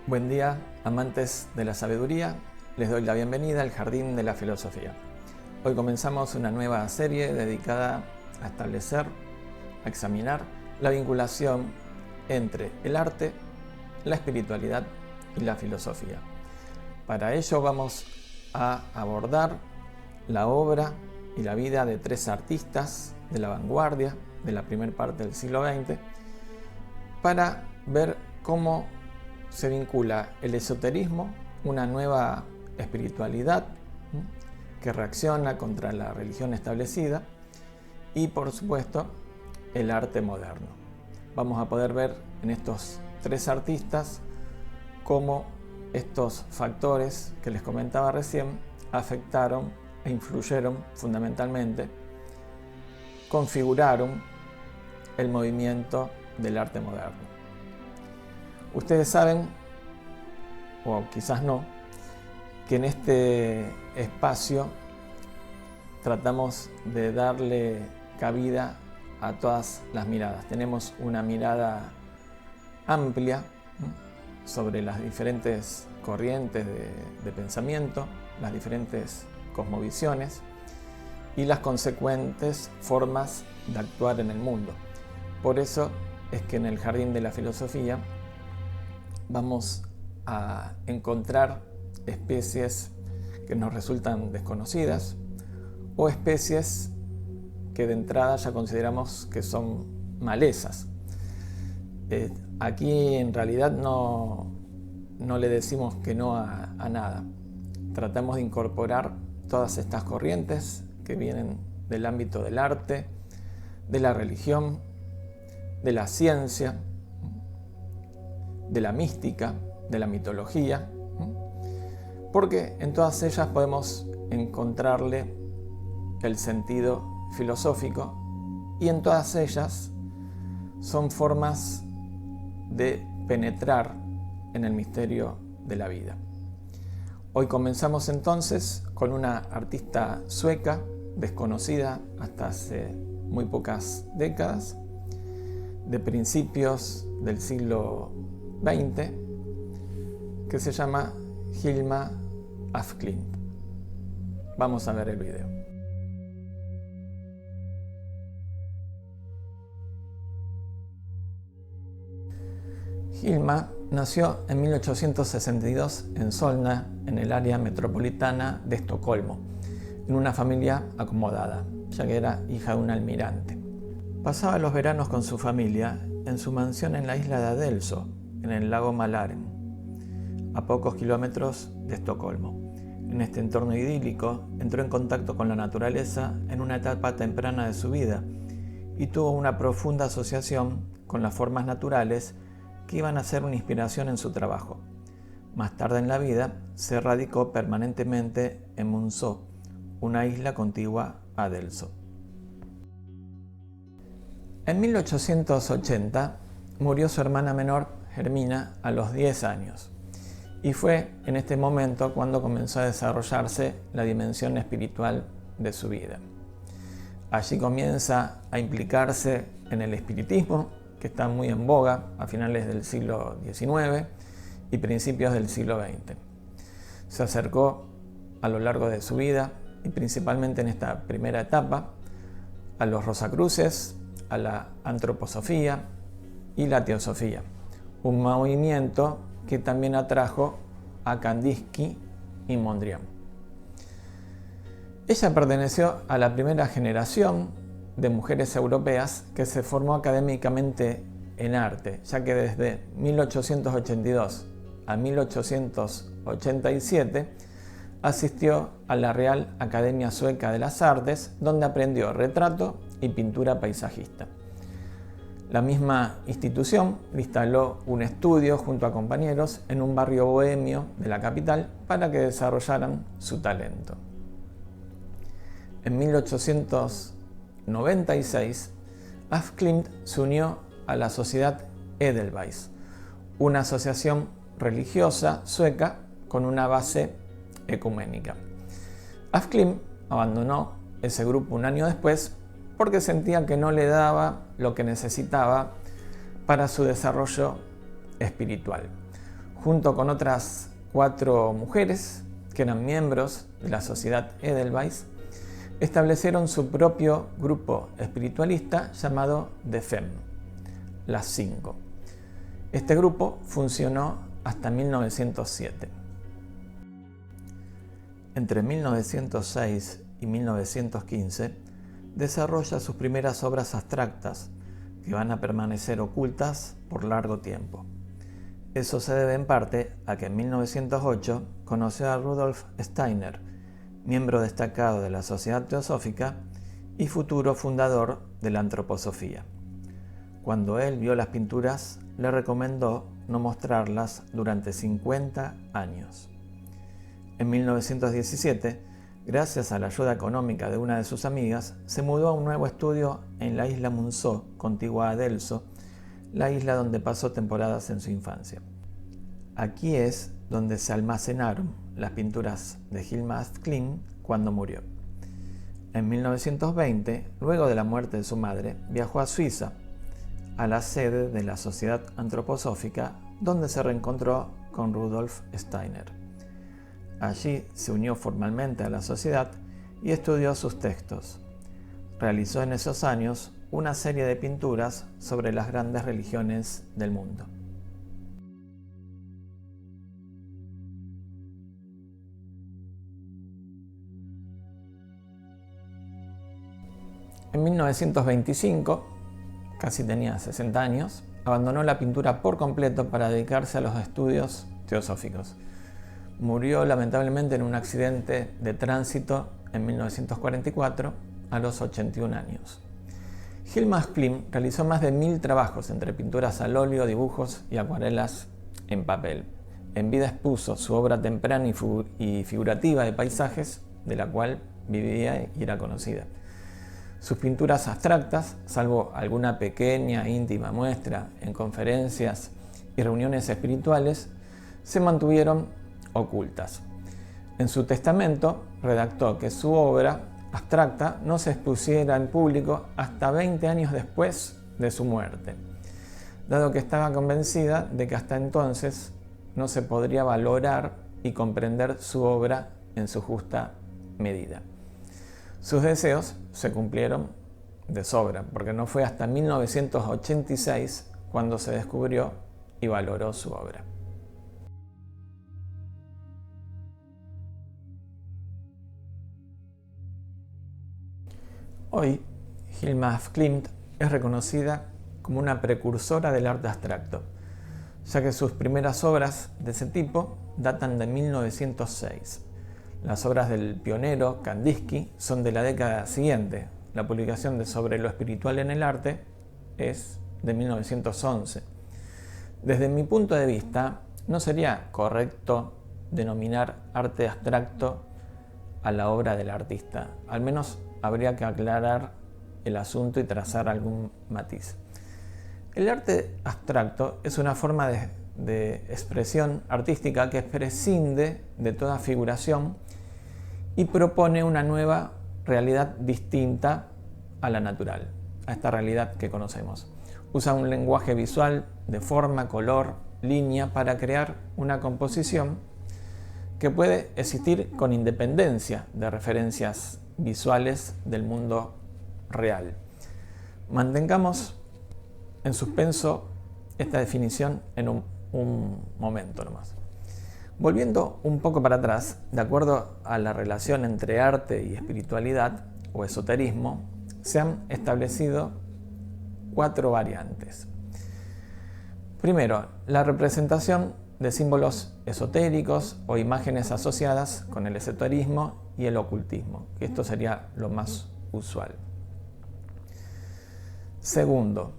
Buen día, amantes de la sabiduría. Les doy la bienvenida al Jardín de la Filosofía. Hoy comenzamos una nueva serie dedicada a establecer, a examinar la vinculación entre el arte, la espiritualidad y la filosofía. Para ello vamos a abordar la obra y la vida de tres artistas de la vanguardia de la primera parte del siglo XX para ver cómo se vincula el esoterismo, una nueva espiritualidad que reacciona contra la religión establecida, y por supuesto el arte moderno. Vamos a poder ver en estos tres artistas cómo estos factores que les comentaba recién afectaron e influyeron fundamentalmente, configuraron el movimiento del arte moderno. Ustedes saben, o quizás no, que en este espacio tratamos de darle cabida a todas las miradas. Tenemos una mirada amplia sobre las diferentes corrientes de pensamiento, las diferentes cosmovisiones y las consecuentes formas de actuar en el mundo. Por eso es que en el Jardín de la Filosofía vamos a encontrar especies que nos resultan desconocidas o especies que de entrada ya consideramos que son malezas. Aquí en realidad no le decimos que no a nada. Tratamos de incorporar todas estas corrientes que vienen del ámbito del arte, de la religión, de la ciencia, de la mística, de la mitología, porque en todas ellas podemos encontrarle el sentido filosófico y en todas ellas son formas de penetrar en el misterio de la vida. Hoy comenzamos entonces con una artista sueca desconocida hasta hace muy pocas décadas, de principios del siglo XX, que se llama Hilma af Klint. Vamos a ver el video. Hilma nació en 1862 en Solna, en el área metropolitana de Estocolmo, en una familia acomodada, ya que era hija de un almirante. Pasaba los veranos con su familia en su mansión en la isla de Adelso, en el lago Mälaren, a pocos kilómetros de Estocolmo. En este entorno idílico entró en contacto con la naturaleza en una etapa temprana de su vida y tuvo una profunda asociación con las formas naturales que iban a ser una inspiración en su trabajo. Más tarde en la vida se radicó permanentemente en Monzó, una isla contigua a Adelso. En 1880 murió su hermana menor, Hermina, a los 10 años, y fue en este momento cuando comenzó a desarrollarse la dimensión espiritual de su vida. Allí comienza a implicarse en el espiritismo, que está muy en boga a finales del siglo XIX y principios del siglo XX. Se acercó a lo largo de su vida, y principalmente en esta primera etapa, a los Rosacruces, a la antroposofía y la teosofía, un movimiento que también atrajo a Kandinsky y Mondrian. Ella perteneció a la primera generación de mujeres europeas que se formó académicamente en arte, ya que desde 1882 a 1887 asistió a la Real Academia Sueca de las Artes, donde aprendió retrato y pintura paisajista. La misma institución le instaló un estudio junto a compañeros en un barrio bohemio de la capital para que desarrollaran su talento. En 1896, af Klint se unió a la Sociedad Edelweiss, una asociación religiosa sueca con una base ecuménica. Af Klint abandonó ese grupo un año después porque sentía que no le daba lo que necesitaba para su desarrollo espiritual. junto con otras 4 mujeres que eran miembros de la Sociedad Edelweiss, establecieron su propio grupo espiritualista llamado The Femme, las 5. Este grupo funcionó hasta 1907. Entre 1906 y 1915 desarrolla sus primeras obras abstractas que van a permanecer ocultas por largo tiempo. Eso se debe en parte a que en 1908 conoció a Rudolf Steiner, miembro destacado de la Sociedad Teosófica y futuro fundador de la antroposofía. Cuando él vio las pinturas, le recomendó no mostrarlas durante 50 años. En 1917, gracias a la ayuda económica de una de sus amigas, se mudó a un nuevo estudio en la isla Munzó, contigua a Delso, la isla donde pasó temporadas en su infancia. Aquí es donde se almacenaron las pinturas de Hilma af Klint cuando murió. En 1920, luego de la muerte de su madre, viajó a Suiza, a la sede de la Sociedad Antroposófica, donde se reencontró con Rudolf Steiner. Allí se unió formalmente a la sociedad y estudió sus textos. Realizó en esos años una serie de pinturas sobre las grandes religiones del mundo. En 1925, casi tenía 60 años, abandonó la pintura por completo para dedicarse a los estudios teosóficos. Murió lamentablemente en un accidente de tránsito en 1944 a los 81 años. Hilma af Klint realizó más de 1000 trabajos entre pinturas al óleo, dibujos y acuarelas en papel. En vida expuso su obra temprana y figurativa de paisajes, de la cual vivía y era conocida. Sus pinturas abstractas, salvo alguna pequeña e íntima muestra en conferencias y reuniones espirituales, se mantuvieron ocultas. En su testamento redactó que su obra abstracta no se expusiera en público hasta 20 años después de su muerte, dado que estaba convencida de que hasta entonces no se podría valorar y comprender su obra en su justa medida. Sus deseos se cumplieron de sobra, porque no fue hasta 1986 cuando se descubrió y valoró su obra. Hoy, Hilma af Klint es reconocida como una precursora del arte abstracto, ya que sus primeras obras de ese tipo datan de 1906. Las obras del pionero Kandinsky son de la década siguiente. La publicación de Sobre lo espiritual en el arte es de 1911. Desde mi punto de vista, no sería correcto denominar arte abstracto a la obra del artista. Al menos habría que aclarar el asunto y trazar algún matiz. El arte abstracto es una forma de expresión artística que prescinde de toda figuración y propone una nueva realidad distinta a la natural, a esta realidad que conocemos. Usa un lenguaje visual de forma, color, línea para crear una composición que puede existir con independencia de referencias visuales del mundo real. Mantengamos en suspenso esta definición en un momento nomás. Volviendo un poco para atrás, de acuerdo a la relación entre arte y espiritualidad o esoterismo, se han establecido 4 variantes. Primero, la representación de símbolos esotéricos o imágenes asociadas con el esoterismo y el ocultismo, que esto sería lo más usual. Segundo,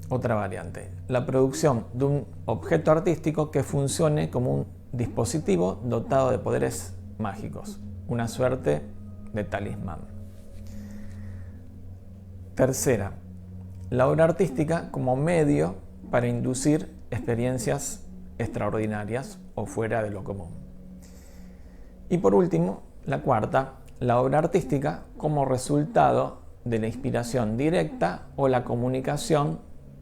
otra variante, la producción de un objeto artístico que funcione como un dispositivo dotado de poderes mágicos, una suerte de talismán. Tercera, la obra artística como medio para inducir experiencias extraordinarias o fuera de lo común. Y por último, la cuarta, la obra artística como resultado de la inspiración directa o la comunicación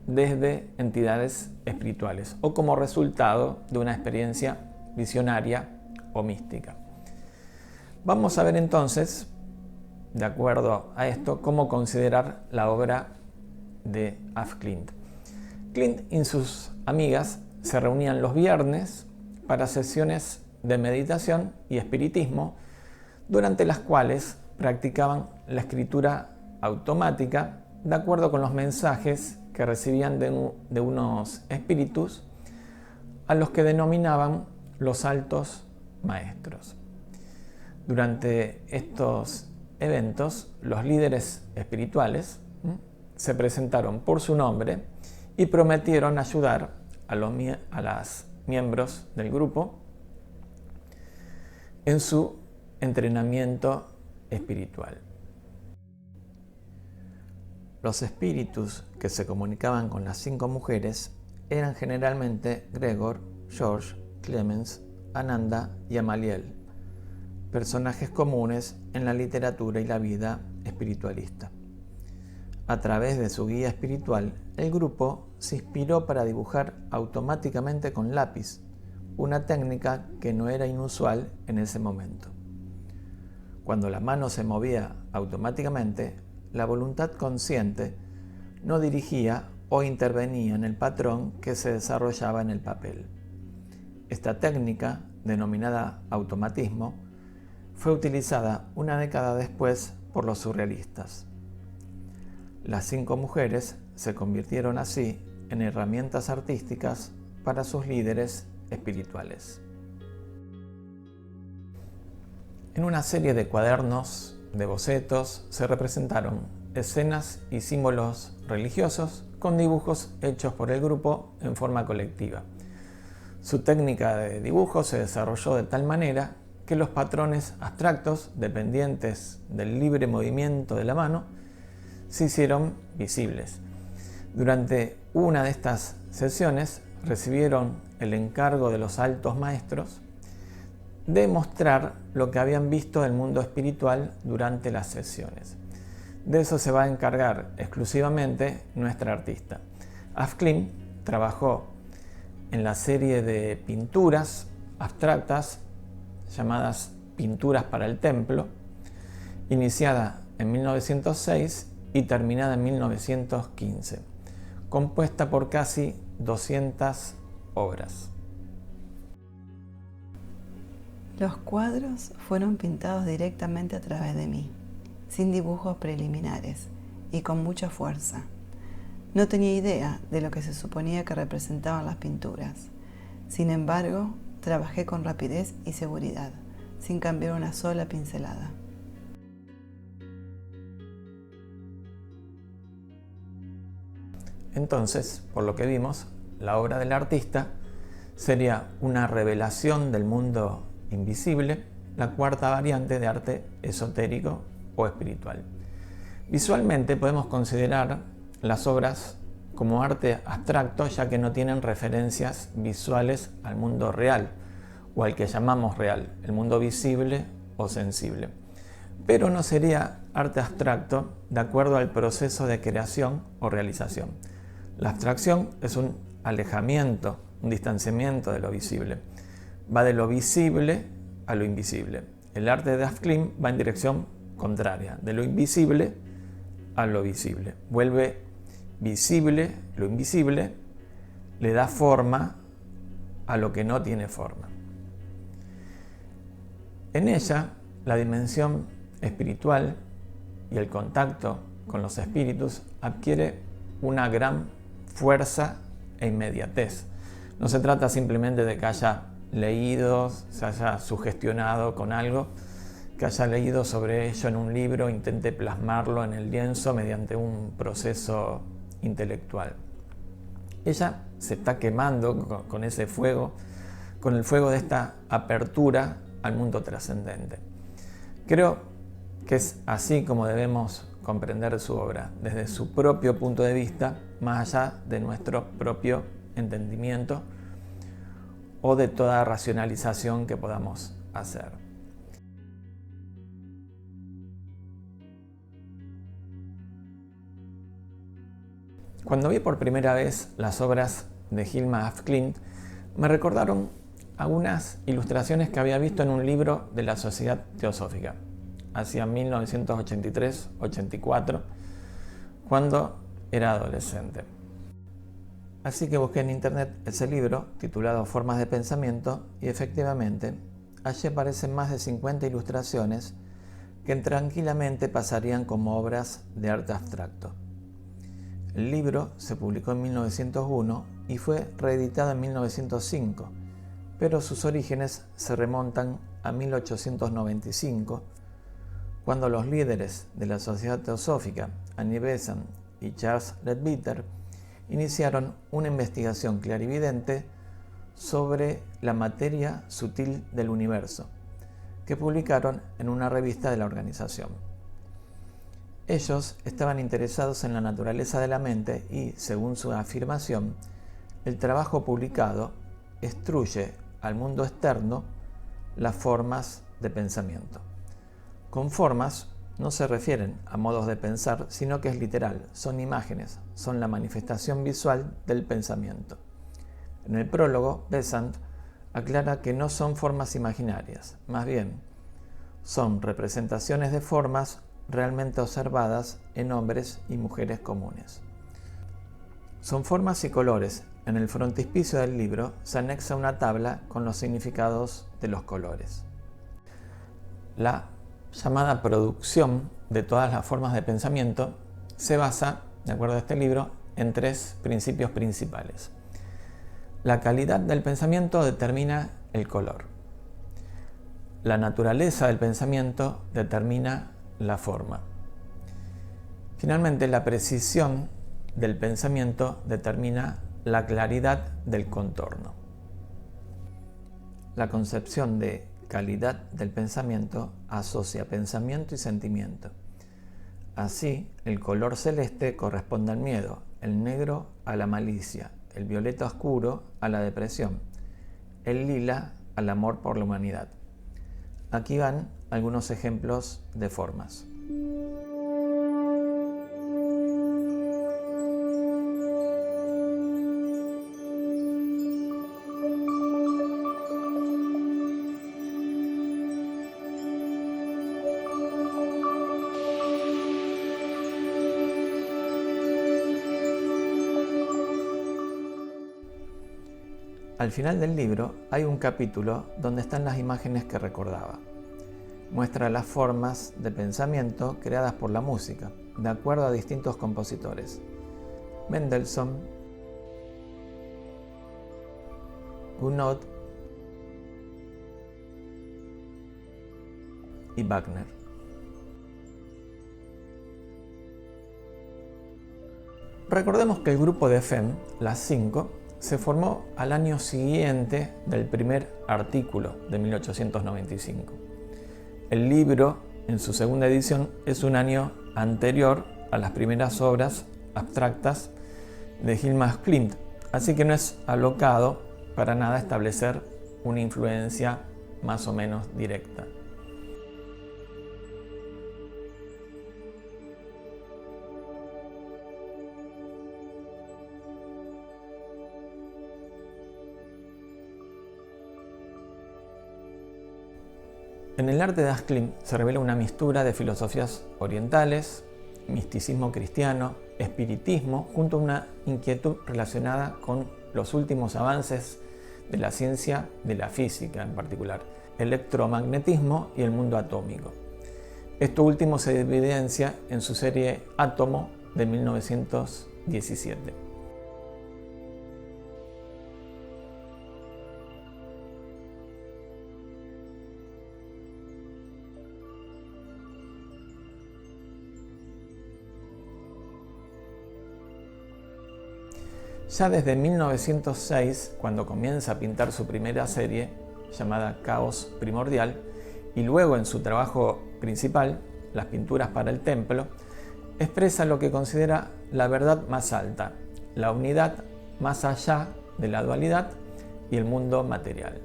desde entidades espirituales o como resultado de una experiencia visionaria o mística. Vamos a ver entonces, de acuerdo a esto, cómo considerar la obra de Af Klint. Klint y sus amigas se reunían los viernes para sesiones de meditación y espiritismo, durante las cuales practicaban la escritura automática de acuerdo con los mensajes que recibían de unos espíritus a los que denominaban los altos maestros. Durante estos eventos, los líderes espirituales se presentaron por su nombre y prometieron ayudar a los miembros del grupo en su entrenamiento espiritual. Los espíritus que se comunicaban con las 5 mujeres eran generalmente Gregor, George, Clemens, Ananda y Amaliel, personajes comunes en la literatura y la vida espiritualista. A través de su guía espiritual, el grupo se inspiró para dibujar automáticamente con lápiz, una técnica que no era inusual en ese momento. Cuando la mano se movía automáticamente, la voluntad consciente no dirigía o intervenía en el patrón que se desarrollaba en el papel. Esta técnica, denominada automatismo, fue utilizada una década después por los surrealistas. Las 5 mujeres se convirtieron así en herramientas artísticas para sus líderes espirituales. En una serie de cuadernos de bocetos se representaron escenas y símbolos religiosos con dibujos hechos por el grupo en forma colectiva. Su técnica de dibujo se desarrolló de tal manera que los patrones abstractos, dependientes del libre movimiento de la mano, se hicieron visibles. Durante una de estas sesiones recibieron el encargo de los altos maestros de mostrar lo que habían visto del mundo espiritual durante las sesiones. De eso se va a encargar exclusivamente nuestra artista. Af Klint trabajó en la serie de pinturas abstractas llamadas Pinturas para el Templo, iniciada en 1906 y terminada en 1915, compuesta por casi 200 obras. Los cuadros fueron pintados directamente a través de mí, sin dibujos preliminares y con mucha fuerza. No tenía idea de lo que se suponía que representaban las pinturas. Sin embargo, trabajé con rapidez y seguridad, sin cambiar una sola pincelada. Entonces, por lo que vimos, la obra del artista sería una revelación del mundo invisible, la cuarta variante de arte esotérico o espiritual. Visualmente podemos considerar las obras como arte abstracto, ya que no tienen referencias visuales al mundo real o al que llamamos real, el mundo visible o sensible. Pero no sería arte abstracto de acuerdo al proceso de creación o realización. La abstracción es un alejamiento, un distanciamiento de lo visible. Va de lo visible a lo invisible. El arte de Af Klint va en dirección contraria, de lo invisible a lo visible. Vuelve visible lo invisible, le da forma a lo que no tiene forma. En ella, la dimensión espiritual y el contacto con los espíritus adquiere una gran fuerza e inmediatez. No se trata simplemente de que haya leído, se haya sugestionado con algo, que haya leído sobre ello en un libro, intente plasmarlo en el lienzo mediante un proceso intelectual. Ella se está quemando con ese fuego, con el fuego de esta apertura al mundo trascendente. Creo que es así como debemos comprender su obra, desde su propio punto de vista, más allá de nuestro propio entendimiento o de toda racionalización que podamos hacer. Cuando vi por primera vez las obras de Hilma af Klint, me recordaron algunas ilustraciones que había visto en un libro de la Sociedad Teosófica, hacia 1983-84, cuando era adolescente. Así que busqué en internet ese libro, titulado Formas de Pensamiento, y efectivamente, allí aparecen más de 50 ilustraciones que tranquilamente pasarían como obras de arte abstracto. El libro se publicó en 1901 y fue reeditado en 1905, pero sus orígenes se remontan a 1895, cuando los líderes de la Sociedad Teosófica, Annie Besant y Charles Leadbeater, iniciaron una investigación clarividente sobre la materia sutil del universo, que publicaron en una revista de la organización. Ellos estaban interesados en la naturaleza de la mente y, según su afirmación, el trabajo publicado extruye al mundo externo las formas de pensamiento. Con formas no se refieren a modos de pensar, sino que es literal, son imágenes, son la manifestación visual del pensamiento. En el prólogo, Besant aclara que no son formas imaginarias, más bien, son representaciones de formas realmente observadas en hombres y mujeres comunes. Son formas y colores. En el frontispicio del libro se anexa una tabla con los significados de los colores. La llamada producción de todas las formas de pensamiento se basa, de acuerdo a este libro, en tres principios principales. La calidad del pensamiento determina el color. La naturaleza del pensamiento determina la forma. Finalmente, la precisión del pensamiento determina la claridad del contorno. La concepción de calidad del pensamiento asocia pensamiento y sentimiento. Así, el color celeste corresponde al miedo, el negro a la malicia, el violeta oscuro a la depresión, el lila al amor por la humanidad. Aquí van algunos ejemplos de formas. Al final del libro hay un capítulo donde están las imágenes que recordaba. Muestra las formas de pensamiento creadas por la música, de acuerdo a distintos compositores: Mendelssohn, Gounod y Wagner. Recordemos que el grupo de FEM, las 5, se formó al año siguiente del primer artículo de 1895. El libro, en su segunda edición, es un año anterior a las primeras obras abstractas de Hilma af Klint, así que no es alocado para nada establecer una influencia más o menos directa. En el arte de af Klint se revela una mixtura de filosofías orientales, misticismo cristiano, espiritismo, junto a una inquietud relacionada con los últimos avances de la ciencia de la física, en particular, electromagnetismo y el mundo atómico. Esto último se evidencia en su serie Átomo de 1917. Ya desde 1906, cuando comienza a pintar su primera serie, llamada Caos Primordial, y luego en su trabajo principal, Las pinturas para el templo, expresa lo que considera la verdad más alta, la unidad más allá de la dualidad y el mundo material.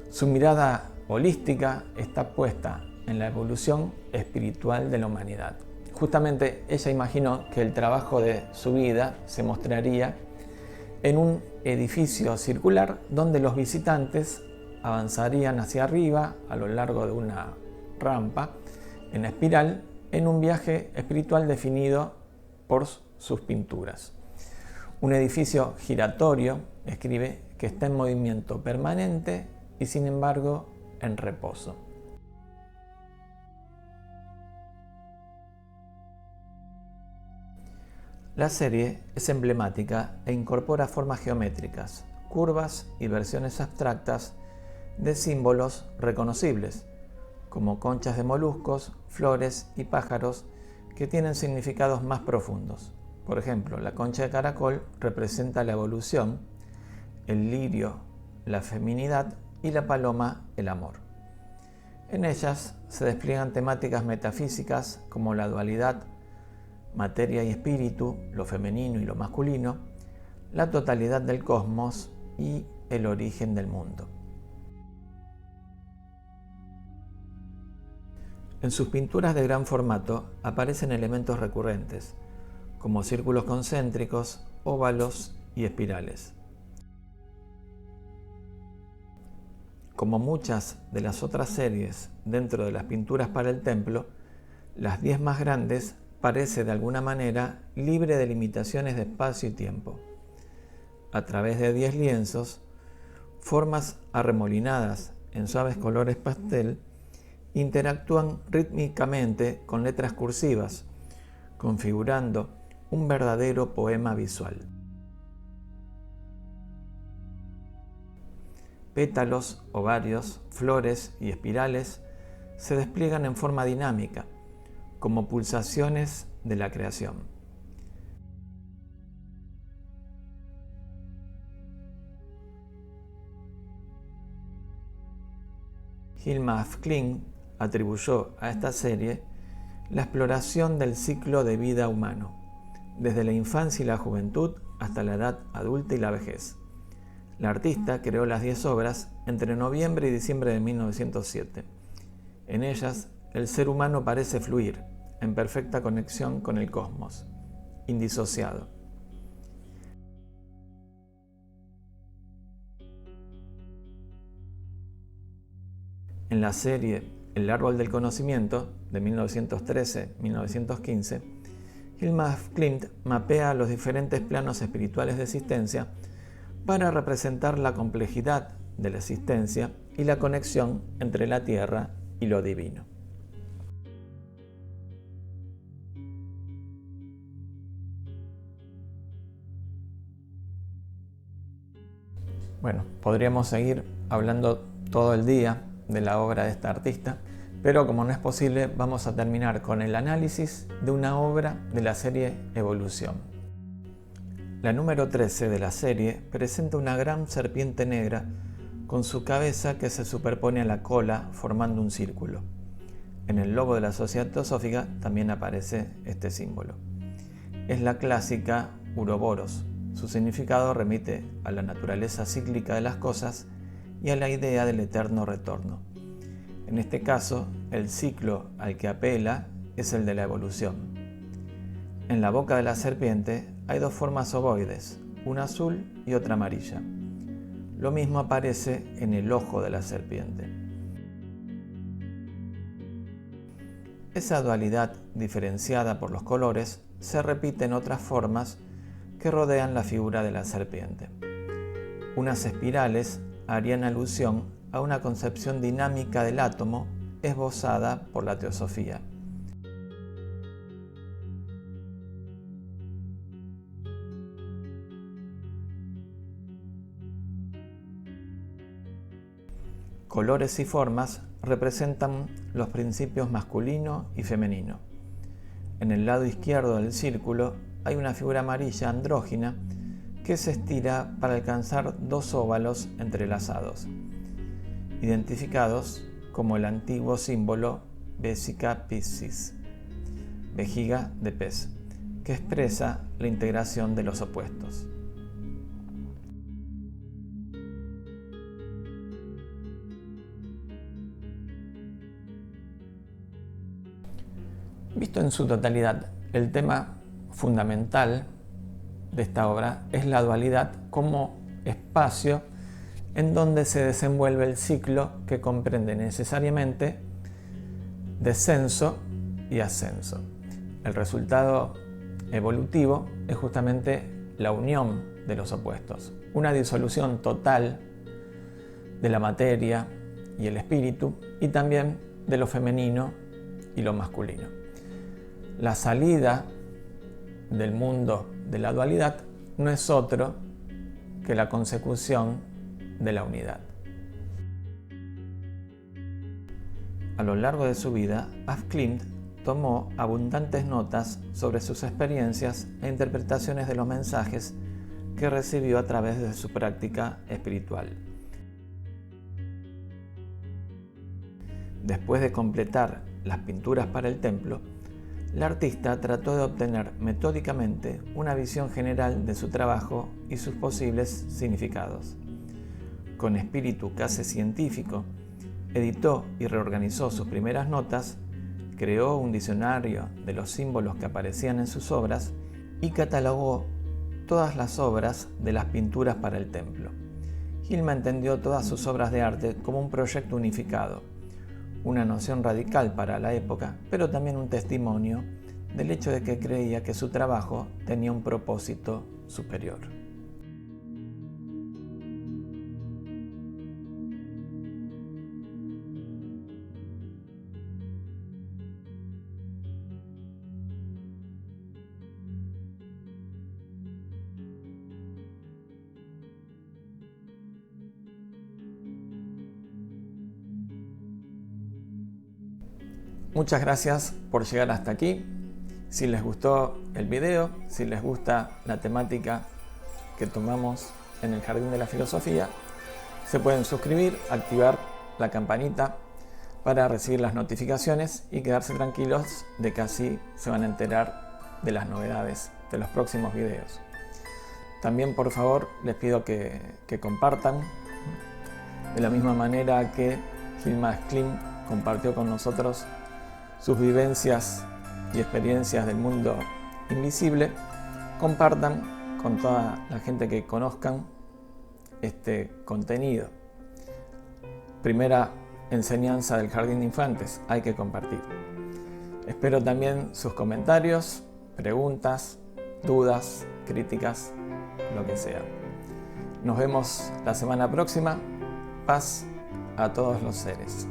Su mirada holística está puesta en la evolución espiritual de la humanidad, Justamente ella imaginó que el trabajo de su vida se mostraría en un edificio circular donde los visitantes avanzarían hacia arriba a lo largo de una rampa en espiral en un viaje espiritual definido por sus pinturas. Un edificio giratorio, escribe, que está en movimiento permanente y sin embargo en reposo. La serie es emblemática e incorpora formas geométricas, curvas y versiones abstractas de símbolos reconocibles, como conchas de moluscos, flores y pájaros que tienen significados más profundos. Por ejemplo, la concha de caracol representa la evolución, el lirio, la feminidad y la paloma, el amor. En ellas se despliegan temáticas metafísicas como la dualidad, materia y espíritu, lo femenino y lo masculino, la totalidad del cosmos y el origen del mundo. En sus pinturas de gran formato aparecen elementos recurrentes, como círculos concéntricos, óvalos y espirales. Como muchas de las otras series dentro de las pinturas para el templo, las 10 más grandes parece de alguna manera libre de limitaciones de espacio y tiempo. A través de 10 lienzos, formas arremolinadas en suaves colores pastel interactúan rítmicamente con letras cursivas, configurando un verdadero poema visual. Pétalos, ovarios, flores y espirales se despliegan en forma dinámica, como pulsaciones de la creación. Hilma af Klint atribuyó a esta serie la exploración del ciclo de vida humano, desde la infancia y la juventud hasta la edad adulta y la vejez. La artista creó las 10 obras entre noviembre y diciembre de 1907. En ellas, el ser humano parece fluir, en perfecta conexión con el cosmos, indisociado. En la serie El árbol del conocimiento, de 1913-1915, Hilma af Klint mapea los diferentes planos espirituales de existencia para representar la complejidad de la existencia y la conexión entre la tierra y lo divino. Bueno, podríamos seguir hablando todo el día de la obra de esta artista, pero como no es posible, vamos a terminar con el análisis de una obra de la serie Evolución. La número 13 de la serie presenta una gran serpiente negra con su cabeza que se superpone a la cola formando un círculo. En el logo de la Sociedad Teosófica también aparece este símbolo. Es la clásica Uroboros. Su significado remite a la naturaleza cíclica de las cosas y a la idea del eterno retorno. En este caso, el ciclo al que apela es el de la evolución. En la boca de la serpiente hay 2 formas ovoides, una azul y otra amarilla. Lo mismo aparece en el ojo de la serpiente. Esa dualidad diferenciada por los colores se repite en otras formas que rodean la figura de la serpiente. Unas espirales harían alusión a una concepción dinámica del átomo esbozada por la teosofía. Colores y formas representan los principios masculino y femenino. En el lado izquierdo del círculo hay una figura amarilla andrógina que se estira para alcanzar 2 óvalos entrelazados, identificados como el antiguo símbolo Vesica Piscis, vejiga de pez, que expresa la integración de los opuestos. Visto en su totalidad, el tema fundamental de esta obra es la dualidad como espacio en donde se desenvuelve el ciclo que comprende necesariamente descenso y ascenso. El resultado evolutivo es justamente la unión de los opuestos, una disolución total de la materia y el espíritu, y también de lo femenino y lo masculino. La salida del mundo de la dualidad no es otro que la consecución de la unidad. A lo largo de su vida, Af Klimt tomó abundantes notas sobre sus experiencias e interpretaciones de los mensajes que recibió a través de su práctica espiritual. Después de completar las pinturas para el templo, la artista trató de obtener metódicamente una visión general de su trabajo y sus posibles significados. Con espíritu casi científico, editó y reorganizó sus primeras notas, creó un diccionario de los símbolos que aparecían en sus obras y catalogó todas las obras de las pinturas para el templo. Gilma entendió todas sus obras de arte como un proyecto unificado, una noción radical para la época, pero también un testimonio del hecho de que creía que su trabajo tenía un propósito superior. Muchas gracias por llegar hasta aquí. Si les gustó el video, si les gusta la temática que tomamos en el Jardín de la Filosofía, se pueden suscribir, activar la campanita para recibir las notificaciones y quedarse tranquilos de que así se van a enterar de las novedades de los próximos videos. También, por favor, les pido que compartan de la misma manera que Gilma Klimt compartió con nosotros sus vivencias y experiencias del mundo invisible. Compartan con toda la gente que conozcan este contenido. Primera enseñanza del Jardín de Infantes: hay que compartir. Espero también sus comentarios, preguntas, dudas, críticas, lo que sea. Nos vemos la semana próxima. Paz a todos los seres.